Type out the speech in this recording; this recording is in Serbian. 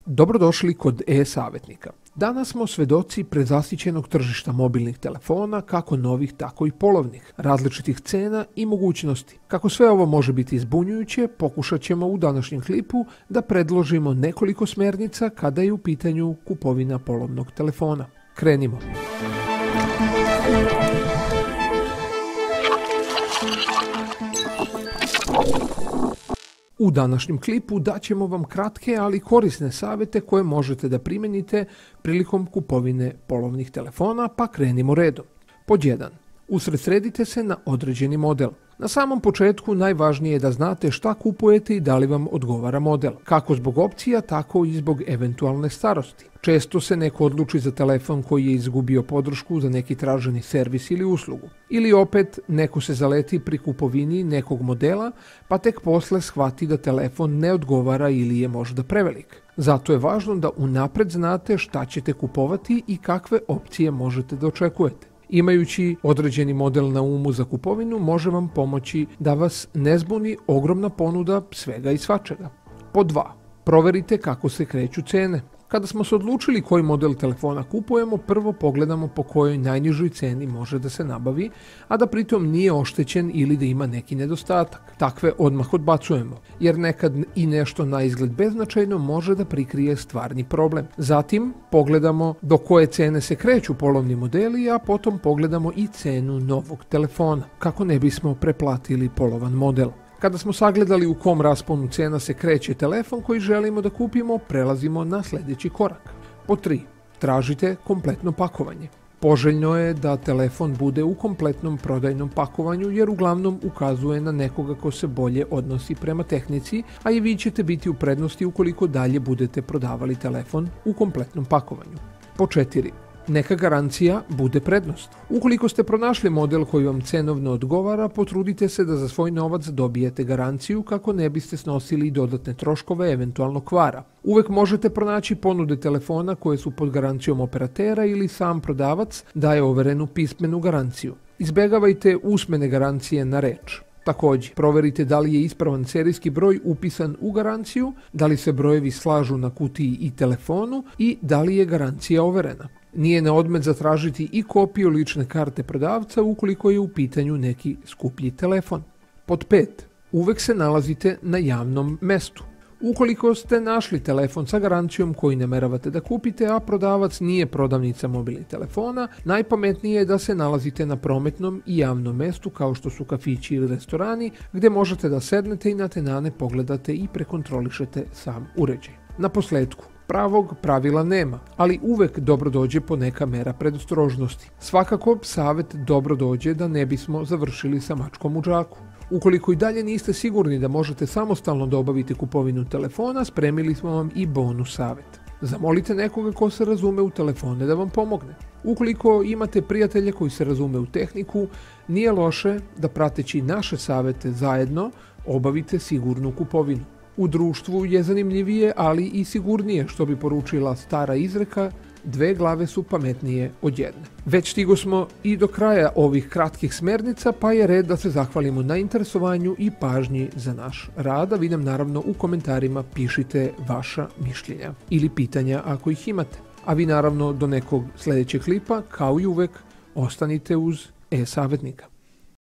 Dobrodošli kod e-savjetnika. Danas smo svedoci prezasićenog tržišta mobilnih telefona, kako novih, tako i polovnih, različitih cena i mogućnosti. Kako sve ovo može biti zbunjujuće, pokušat ćemo u današnjem klipu da predložimo nekoliko smjernica kada je u pitanju kupovina polovnog telefona. Krenimo! U današnjem klipu daćemo vam kratke, ali korisne savjete koje možete da primijenite prilikom kupovine polovnih telefona, pa krenimo redom. Pod 1. Usredsredite se na određeni model. Na samom početku najvažnije je da znate šta kupujete i da li vam odgovara model, kako zbog opcija, tako i zbog eventualne starosti. Često se neko odluči za telefon koji je izgubio podršku za neki traženi servis ili uslugu. Ili opet neko se zaleti pri kupovini nekog modela, pa tek posle shvati da telefon ne odgovara ili je možda prevelik. Zato je važno da unapred znate šta ćete kupovati i kakve opcije možete da očekujete. Imajući određeni model na umu za kupovinu može vam pomoći da vas ne zbuni ogromna ponuda svega i svačega. Pod 2. Proverite kako se kreću cene. Kada smo se odlučili koji model telefona kupujemo, prvo pogledamo po kojoj najnižoj ceni može da se nabavi, a da pritom nije oštećen ili da ima neki nedostatak. Takve odmah odbacujemo, jer nekad i nešto na izgled beznačajno može da prikrije stvarni problem. Zatim pogledamo do koje cene se kreću polovni modeli, a potom pogledamo i cenu novog telefona, kako ne bismo preplatili polovan model. Kada smo sagledali u kom rasponu cena se kreće telefon koji želimo da kupimo, prelazimo na sljedeći korak. Pod 3. Tražite kompletno pakovanje. Poželjno je da telefon bude u kompletnom prodajnom pakovanju jer uglavnom ukazuje na nekoga ko se bolje odnosi prema tehnici, a i vi ćete biti u prednosti ukoliko dalje budete prodavali telefon u kompletnom pakovanju. Pod 4. Neka garancija bude prednost. Ukoliko ste pronašli model koji vam cenovno odgovara, potrudite se da za svoj novac dobijete garanciju kako ne biste snosili dodatne troškove eventualno kvara. Uvek možete pronaći ponude telefona koje su pod garancijom operatera ili sam prodavac daje overenu pismenu garanciju. Izbegavajte usmene garancije na reč. Također, proverite da li je ispravan serijski broj upisan u garanciju, da li se brojevi slažu na kutiji i telefonu i da li je garancija overena. Nije na odmet zatražiti i kopiju lične karte prodavca ukoliko je u pitanju neki skuplji telefon. Pod 5. Uvek se nalazite na javnom mestu. Ukoliko ste našli telefon sa garancijom koji nameravate da kupite, a prodavac nije prodavnica mobilnih telefona, najpametnije je da se nalazite na prometnom i javnom mestu kao što su kafići ili restorani, gdje možete da sednete i na tenane pogledate i prekontrolišete sam uređaj. Na posledku, pravog pravila nema, ali uvek dobro dođe po neka mera predostrožnosti. Svakako, savjet dobro dođe da ne bismo završili sa mačkom u džaku. Ukoliko i dalje niste sigurni da možete samostalno da obavite kupovinu telefona, spremili smo vam i bonus savjet. Zamolite nekoga ko se razume u telefone da vam pomogne. Ukoliko imate prijatelje koji se razume u tehniku, nije loše da prateći naše savjete zajedno obavite sigurnu kupovinu. U društvu je zanimljivije, ali i sigurnije, što bi poručila stara izreka, dve glave su pametnije od jedne. Već stigo smo i do kraja ovih kratkih smjernica, pa je red da se zahvalimo na interesovanju i pažnji za naš rad, a vi nam naravno u komentarima pišite vaša mišljenja ili pitanja ako ih imate. A vi naravno do nekog sljedećeg klipa, kao i uvek, ostanite uz e-savjetnika.